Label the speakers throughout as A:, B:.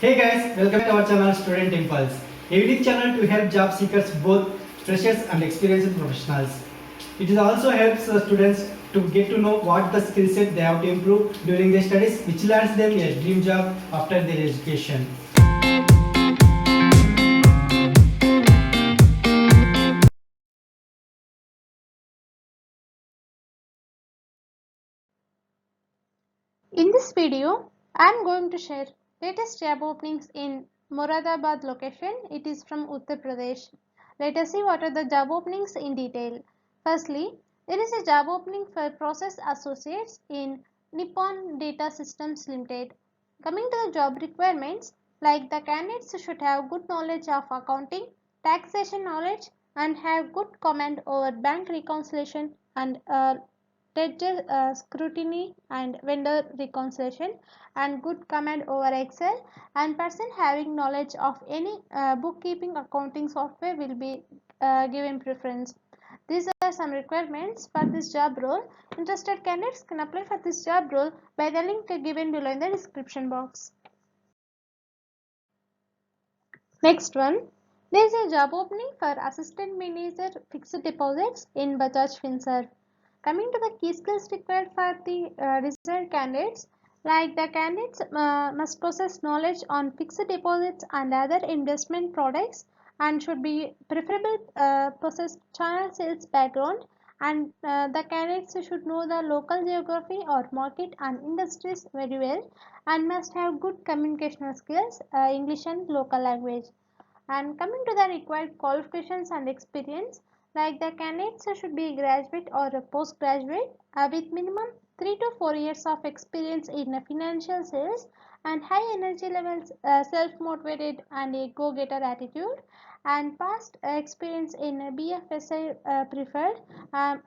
A: Hey guys, welcome to our channel Student Impulse, a unique channel to help job seekers, both freshers and experienced professionals. It also helps students to get to know what the skill set they have to improve during their studies, which lands them a dream job after their education.
B: In this video, I am going to share latest job openings in Moradabad location. It is from Uttar Pradesh. Let us see what are the job openings in detail. Firstly, there is a job opening for process associates in Nippon Data Systems Limited. Coming to the job requirements, like the candidates should have good knowledge of accounting, taxation knowledge, and have good command over bank reconciliation and ledger scrutiny and vendor reconciliation, and good command over Excel, and person having knowledge of any bookkeeping accounting software will be given preference. These are some requirements for this job role. Interested candidates can apply for this job role by the link given below in the description box. Next one, there is a job opening for assistant manager fixed deposits in Bajaj Finserv. Coming to the key skills required for the desired candidates, like the candidates must possess knowledge on fixed deposits and other investment products, and should be preferable possess channel sales background, and the candidates should know the local geography or market and industries very well, and must have good communicational skills, English and local language. And coming to the required qualifications and experience, like the candidates should be graduate or a postgraduate with minimum 3 to 4 years of experience in financial sales, and high energy levels, self-motivated and a go-getter attitude, and past experience in a BFSI preferred,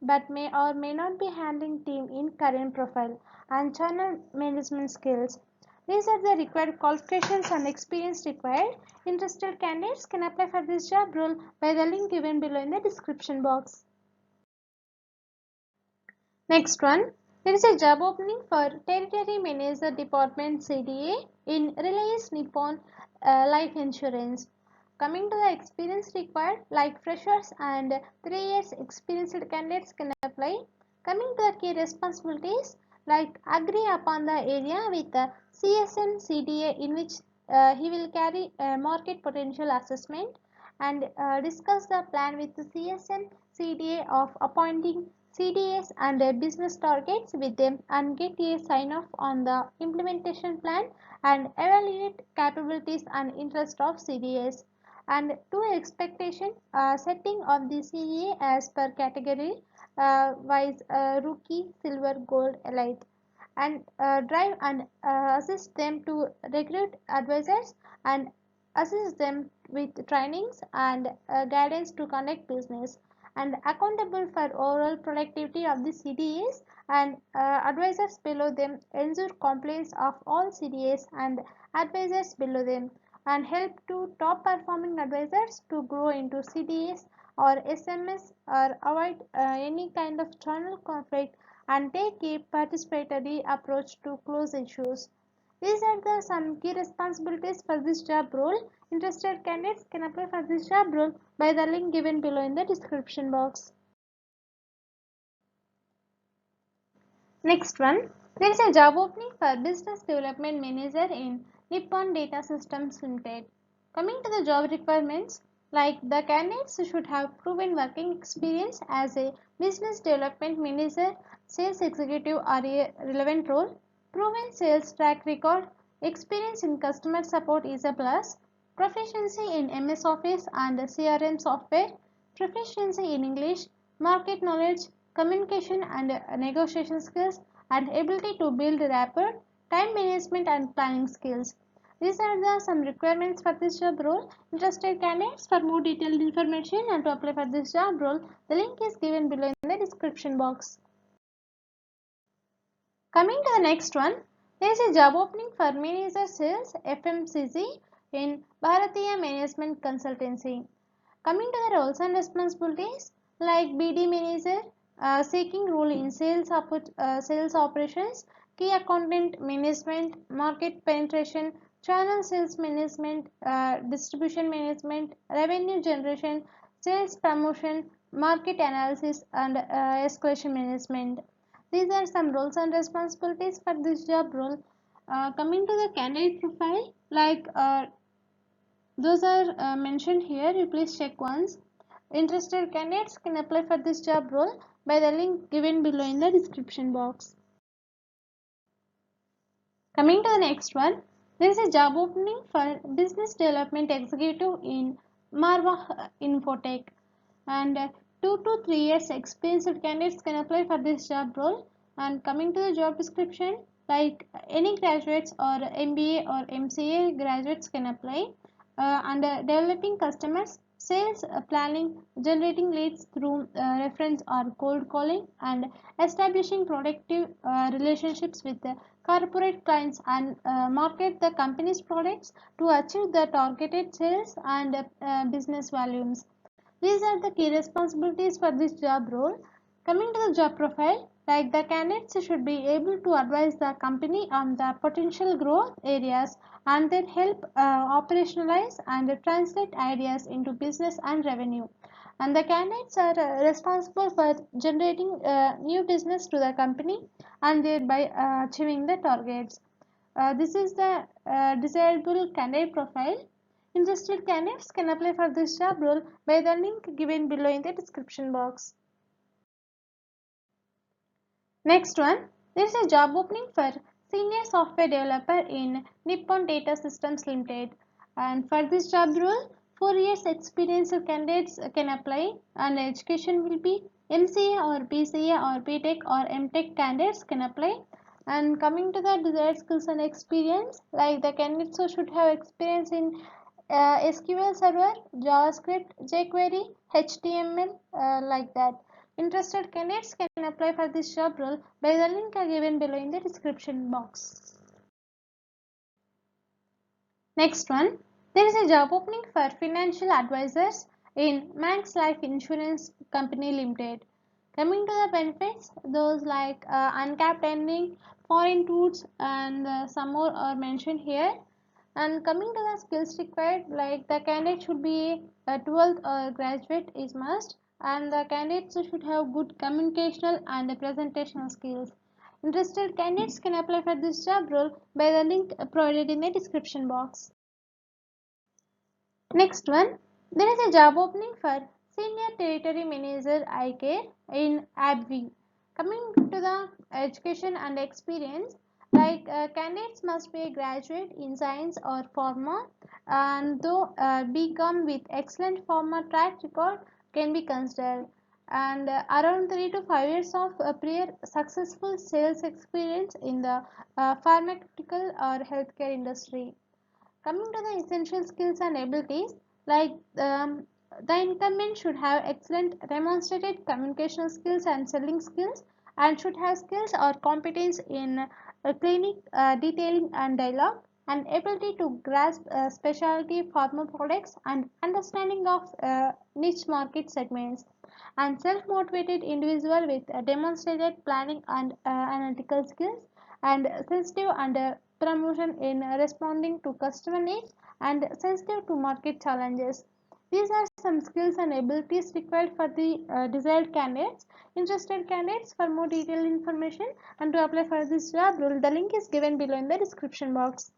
B: but may or may not be handling team in current profile, and channel management skills. These are the required qualifications and experience required. Interested candidates can apply for this job role by the link given below in the description box. Next one, there is a job opening for Territory Manager Department CDA in Reliance Nippon Life Insurance. Coming to the experience required, like freshers and 3 years experienced candidates can apply. Coming to the key responsibilities, like agree upon the area with the CSN CDA, in which he will carry a market potential assessment, and discuss the plan with the CSN CDA of appointing CDAs and business targets with them, and get a sign off on the implementation plan, and evaluate capabilities and interest of CDAs, and do expectation setting of the CDA as per category wise, rookie, silver, gold, elite, and drive and assist them to recruit advisors, and assist them with trainings and guidance to conduct business, and accountable for overall productivity of the CDAs, and advisors below them ensure compliance of all CDAs and advisors below them, and help to top performing advisors to grow into CDAs or SMS, or avoid any kind of channel conflict, and take a participatory approach to close issues. These are the some key responsibilities for this job role. Interested candidates can apply for this job role by the link given below in the description box. Next one, there is a job opening for Business Development Manager in Nippon Data Systems Limited. Coming to the job requirements, like the candidates should have proven working experience as a business development manager, sales executive, or a relevant role. Proven sales track record, experience in customer support is a plus. Proficiency in MS Office and CRM software, proficiency in English, market knowledge, communication and negotiation skills, and ability to build rapport, time management and planning skills. These are the some requirements for this job role. Interested candidates, for more detailed information and to apply for this job role, the link is given below in the description box. Coming to the next one, there is a job opening for Manager Sales FMCG in Bharatiya Management Consultancy. Coming to the roles and responsibilities, like BD Manager, seeking role in sales operations, key accountant management, market penetration, channel sales management, distribution management, revenue generation, sales promotion, market analysis, and escalation management. These are some roles and responsibilities for this job role. Coming to the candidate profile, those are mentioned here. You please check once. Interested candidates can apply for this job role by the link given below in the description box. Coming to the next one, there is a job opening for business development executive in Marva Infotech, and 2 to 3 years experienced candidates can apply for this job role. And coming to the job description, like any graduates or MBA or MCA graduates can apply, and developing customers, sales planning, generating leads through reference or cold calling, and establishing productive relationships with the corporate clients, and market the company's products to achieve the targeted sales and business volumes. These are the key responsibilities for this job role. Coming to the job profile, like the candidates should be able to advise the company on the potential growth areas and then help operationalize and translate ideas into business and revenue. And the candidates are responsible for generating new business to the company and thereby achieving the targets. This is the desirable candidate profile. Interested candidates can apply for this job role by the link given below in the description box. Next one, there is a job opening for senior software developer in Nippon Data Systems Limited. And for this job role, 4 years experienced candidates can apply, and education will be MCA or BCA or BTech or MTech candidates can apply. And coming to the desired skills and experience, like the candidates who should have experience in SQL Server, JavaScript, jQuery, HTML, like that. Interested candidates can apply for this job role by the link given below in the description box. Next one, there is a job opening for financial advisors in Max Life Insurance Company Limited. Coming to the benefits, those like uncapped earning, foreign tours, and some more are mentioned here. And coming to the skills required, like the candidate should be a 12th or graduate is must, and the candidates should have good communicational and presentational skills. Interested candidates can apply for this job role by the link provided in the description box. Next one, there is a job opening for Senior Territory Manager Eye Care in AbbVie. Coming to the education and experience, like candidates must be a graduate in science or pharma, and though BCom with excellent pharma track record can be considered, and around 3 to 5 years of prior successful sales experience in the pharmaceutical or healthcare industry. Coming to the essential skills and abilities, like the incumbent should have excellent demonstrated communication skills and selling skills, and should have skills or competence in clinic detailing and dialogue, and ability to grasp specialty pharma products and understanding of niche market segments, and self-motivated individual with demonstrated planning and analytical skills, and sensitive and promotion in responding to customer needs, and sensitive to market challenges. These are some skills and abilities required for the desired candidates. Interested candidates, for more detailed information and to apply for this job role, the link is given below in the description box.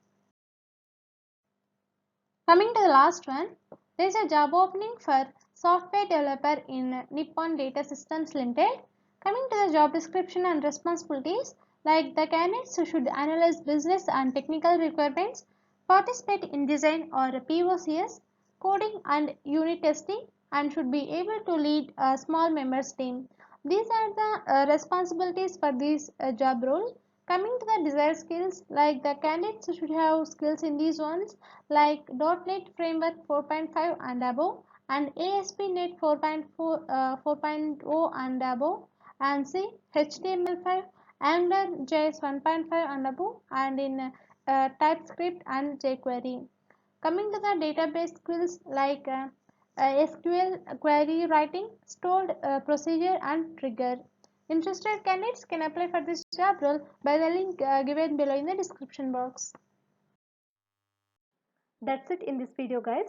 B: Coming to the last one, there is a job opening for software developer in Nippon Data Systems Limited. Coming to the job description and responsibilities, like the candidates should analyze business and technical requirements, participate in design or POCs, coding and unit testing, and should be able to lead a small members team. These are the responsibilities for this job role. Coming to the desired skills, like the candidates should have skills in these ones, like .NET Framework 4.5 and above, and ASP.NET 4.4, 4.0 and above, and C, HTML5, Angular JS 1.5 and above, and in TypeScript and jQuery. Coming to the database skills, like SQL query writing, stored procedure, and trigger. Interested candidates can apply for this job role by the link given below in the description box. That's it in this video, guys.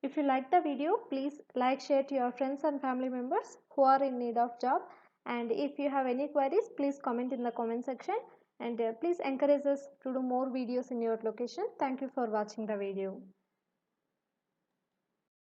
B: If you like the video, please like, share to your friends and family members who are in need of job. And if you have any queries, please comment in the comment section. And please encourage us to do more videos in your location. Thank you for watching the video.